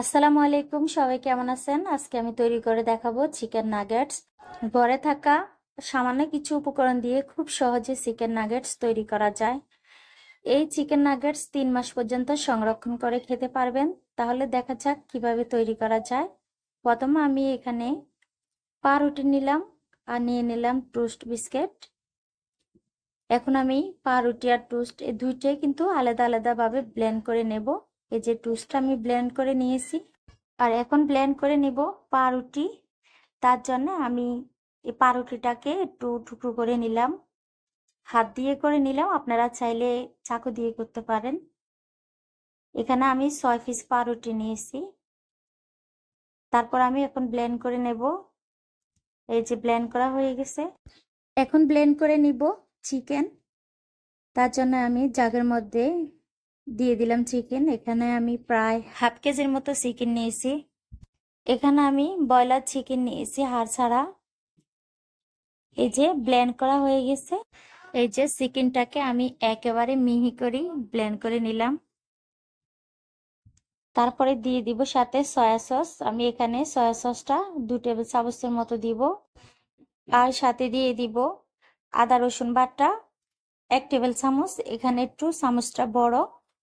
আসসালামু আলাইকুম, সবাই কেমন আছেন? আজকে আমি তৈরি করে দেখাবো চিকেন নাগেটস। ঘরে থাকা সামান্য কিছু উপকরণ দিয়ে খুব সহজে চিকেন নাগেটস তৈরি করা যায়। এই চিকেন নাগেটস 3 মাস পর্যন্ত সংরক্ষণ করে খেতে পারবেন। তাহলে দেখা যাক কিভাবে তৈরি করা যায়। প্রথমে আমি এখানে পাউরুটি নিলাম আর নিয়ে নিলাম টোস্ট বিস্কিট। এখন আমি পাউরুটি আর টোস্ট এই দুইটাই কিন্তু আলাদা আলাদাভাবে ব্লেন্ড করে নেব। এই যে টোস্টটা আমি ব্লেন্ড করে নিয়েছি, আর এখন ব্লেন্ড করে নিব পাউরুটি। তার জন্য আমি এই পাউরুটিটাকে একটু টুকরো করে নিলাম, হাত দিয়ে করে নিলাম, আপনারা চাইলে চাকু দিয়ে করতে পারেন। এখানে আমি 6 পিস পাউরুটি নিয়েছি। তারপর আমি এখন ব্লেন্ড করে নেব। এই যে ব্লেন্ড করা হয়ে গেছে। এখন ব্লেন্ড করে নিব চিকেন। তার জন্য আমি জাগের মধ্যে দিয়ে দিলাম চিকেন। এখানে আমি প্রায় হাফ কেজির মতো চিকেন নিয়েছি। এখানে আমি ব্রয়লার চিকেন নিয়েছি হাড় ছাড়া। এই যে ব্লেন্ড করা হয়ে গেছে। এই যে চিকেনটাকে আমি একেবারে মিহি করে ব্লেন্ড করে নিলাম। তারপরে দিয়ে দিব সাথে সয়া সস। আমি এখানে সয়া সসটা 2 টেবিল চামচের মতো দিব। আর সাথে দিয়ে দিব আদা রসুন বাটা 1 টেবিল চামচ। এখানে একটু চামচটা বড়।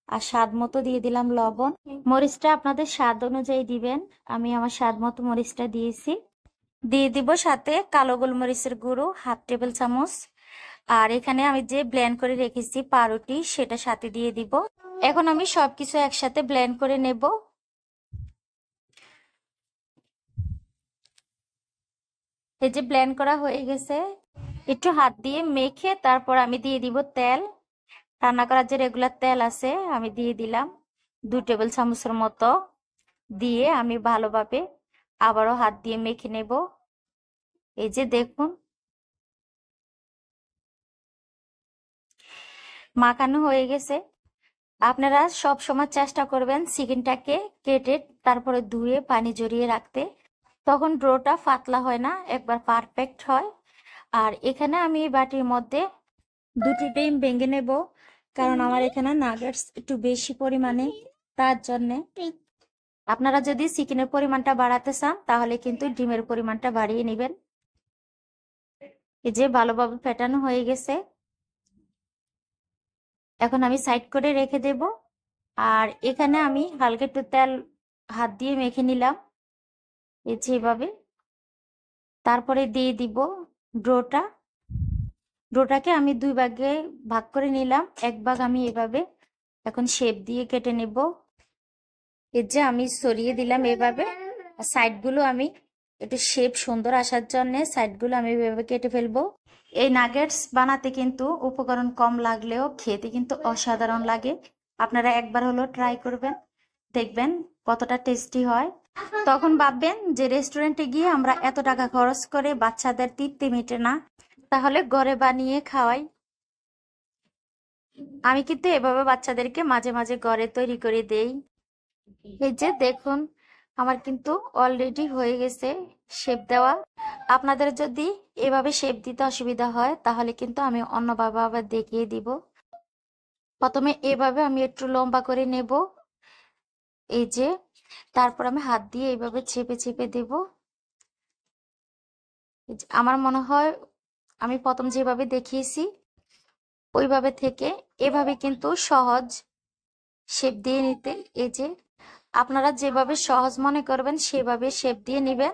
আর স্বাদ মতো দিয়ে দিলাম লবণ। মরিচটা আপনাদের স্বাদ অনুযায়ী দিবেন। আমি আমার স্বাদ মতো মরিচটা দিয়েছি। দিয়ে দিব সাথে কালো গোলমরিচের গুঁড়ো 1/2 টেবিল চামচ। আর এখানে আমি যে ব্লেন্ড করে রেখেছি পাউরুটি, সেটা সাথে দিয়ে দিব। এখন আমি সবকিছু একসাথে ব্লেন্ড করে নেব। এই যে ব্লেন্ড করা হয়ে গেছে। একটু হাত দিয়ে মেখে তারপর আমি দিয়ে দিব তেল। রান্না করার যে রেগুলার তেল আছে আমি দিয়ে দিলাম 2 টেবিল চামচের মতো। দিয়ে আমি ভালোভাবে আবারও হাত দিয়ে মেখে নেব। এই যে দেখুন মাখানো হয়ে গেছে। আপনারা সব সময় চেষ্টা করবেন চিকেনটাকে কেটে তারপরে ধুয়ে পানি জড়িয়ে রাখতে। তখন ডোটা পাতলা হয় না, একবার পারফেক্ট হয়। আর এখানে আমি বাটির মধ্যে 2টি ডিম ভেঙে নেব, কারণ আমার এখানে নাগেটস একটু বেশি পরিমাণে। তার জন্যে আপনারা যদি চিকেনের পরিমাণটা বাড়াতে চান তাহলে কিন্তু ডিমের পরিমাণটা বাড়িয়ে নেবেন। এই যে ভালোভাবে ফেটানো হয়ে গেছে। এখন আমি সাইড করে রেখে দেব। আর এখানে আমি হালকা একটু তেল হাত দিয়ে মেখে নিলাম, এই যে এভাবে। তারপরে দিয়ে দিব ডোটাকে আমি 2 ভাগে ভাগ করে নিলাম। 1 ভাগ আমি এভাবে এখন শেপ দিয়ে কেটে নেব। এই যে আমি সরিয়ে দিলাম এভাবে। আর সাইডগুলো আমি একটু শেপ সুন্দর আসার জন্য সাইডগুলো আমি এভাবে কেটে ফেলবো। এই নাগেটস বানাতে কিন্তু উপকরণ কম লাগলেও খেতে কিন্তু অসাধারণ লাগে। আপনারা একবার হলো ট্রাই করবেন, দেখবেন কতটা টেস্টি হয়। তখন ভাববেন যে রেস্টুরেন্টে গিয়ে আমরা এত টাকা খরচ করে বাচ্চাদের তৃপ্তি মেটে না, তাহলে ঘরে বানিয়ে খাওয়াই। আমি কিন্তু এভাবে বাচ্চাদেরকে মাঝে মাঝে ঘরে তৈরি করে দেই। এই যে দেখুন আমার কিন্তু অলরেডি হয়ে গেছে শেপ দেওয়া। আপনাদের যদি এভাবে শেপ দিতে অসুবিধা হয় তাহলে কিন্তু আমি অন্যভাবে আবার দেখিয়ে দিব। প্রথমে এভাবে আমি একটু লম্বা করে নেব। এই যে তারপর আমি হাত দিয়ে এইভাবে চেপে চেপে দেব। আমার মনে হয় আমি প্রথম যেভাবে দেখিয়েছি ওইভাবে থেকে এভাবে কিন্তু সহজ শেপ দিয়ে নিতে। এই যে আপনারা যেভাবে সহজ মনে করবেন সেভাবে শেপ দিয়ে নেবেন।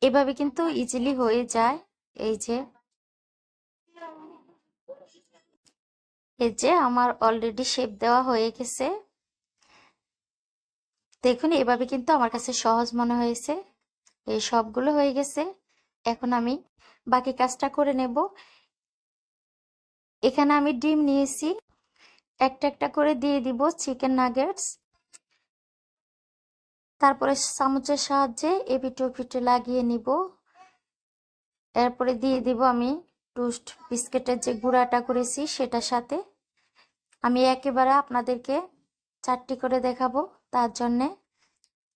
এভাবে কিন্তু ইজিলি হয়ে যায়। এই যে আমার অলরেডি শেপ দেওয়া হয়ে গেছে। দেখুন এভাবে কিন্তু আমার কাছে সহজ মনে হয়েছে। এই সবগুলো হয়ে গেছে। এখন আমি বাকি কাজটা করে নেব। এখানে আমি ডিম নিয়েছি, একটা একটা করে দিয়ে দিব চিকেন নাগেটস। তারপরে চামচের সাহায্যে এপিটো ওপিটো লাগিয়ে নিব। এরপরে দিয়ে দিব আমি টোস্ট বিস্কিটের যে গুঁড়াটা করেছি সেটার সাথে। আমি একেবারে আপনাদেরকে 4টি করে দেখাবো, তার জন্যে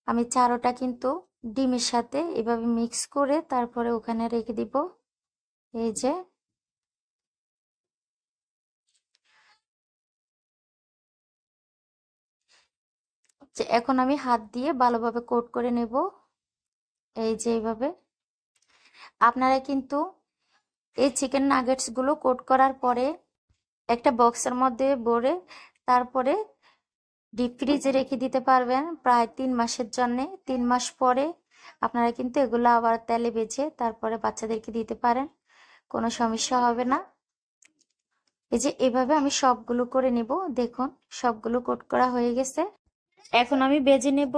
আমি চারোটা কিন্তু ডিমের সাথে এভাবে মিক্স করে তারপরে ওখানে রেখে দিব। এই যে যে এখন আমি হাত দিয়ে ভালোভাবে কোট করে নেব, এই যে এইভাবে। আপনারা কিন্তু এই চিকেন নাগেটসগুলো কোট করার পরে একটা বক্সের মধ্যে ভরে তারপরে ডিপ ফ্রিজে রেখে দিতে পারবেন প্রায় 3 মাসের জন্যে। 3 মাস পরে আপনারা কিন্তু এগুলো আবার তেলে ভেজে তারপরে বাচ্চাদেরকে দিতে পারেন, কোনো সমস্যা হবে না। এই যে এভাবে আমি সবগুলো করে নেব। দেখুন সবগুলো কোট করা হয়ে গেছে। এখন আমি ভেজে নেব।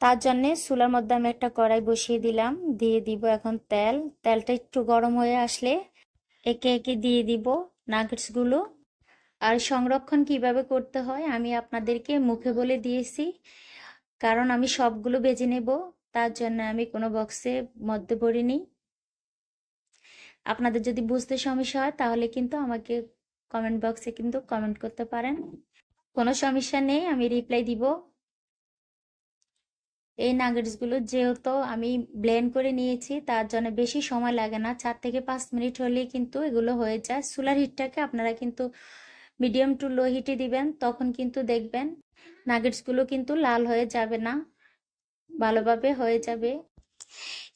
তার জন্য চুলার মধ্যে আমি একটা কড়াই বসিয়ে দিলাম, দিয়ে দিব এখন তেল। তেলটা একটু গরম হয়ে আসলে একে একে দিয়ে দিব নাগেটসগুলো। আর সংরক্ষণ কিভাবে করতে হয় আমি আপনাদেরকে মুখে বলে দিয়েছি, কারণ আমি সবগুলো ভেজে নেব, তার জন্য আমি কোনো বক্সে মধ্যে ভরিনি। আপনাদের যদি বুঝতে সমস্যা হয় তাহলে কিন্তু আমাকে কমেন্ট বক্সে কিন্তু কমেন্ট করতে পারেন, কোনো সমস্যা নেই, আমি রিপ্লাই দিব। এই নাগেটসগুলো যেহেতু আমি ব্লেন্ড করে নিয়েছি তার জন্য বেশি সময় লাগে না, 4 থেকে 5 মিনিট হলেই কিন্তু এগুলো হয়ে যায়। চুলার হিটটাকে আপনারা কিন্তু মিডিয়াম টু লো হিটে দিবেন, তখন কিন্তু দেখবেন নাগেটসগুলো কিন্তু লাল হয়ে যাবে না, ভালোভাবে হয়ে যাবে।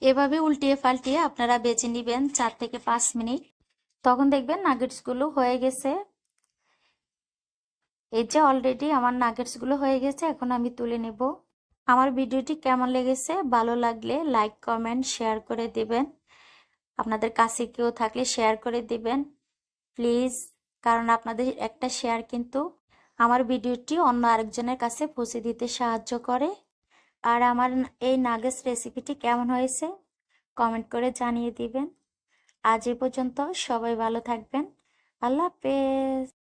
এভাবে উল্টিয়ে পাল্টিয়ে আপনারা বেছে নেবেন 4 থেকে 5 মিনিট, তখন দেখবেন নাগেটসগুলো হয়ে গেছে। এই যে অলরেডি আমার নাগেটসগুলো হয়ে গেছে, এখন আমি তুলে নেব। আমার ভিডিওটি কেমন লেগেছে, ভালো লাগলে লাইক কমেন্ট শেয়ার করে দেবেন। আপনাদের কাছে কেউ থাকলে শেয়ার করে দিবেন প্লিজ, কারণ আপনাদের একটা শেয়ার কিন্তু আমার ভিডিওটি অন্য আরেকজনের কাছে পৌঁছে দিতে সাহায্য করে। আর আমার এই নাগেটস রেসিপিটি কেমন হয়েছে কমেন্ট করে জানিয়ে দিবেন। আজ এ পর্যন্ত, সবাই ভালো থাকবেন। আল্লাহ হাফেজ।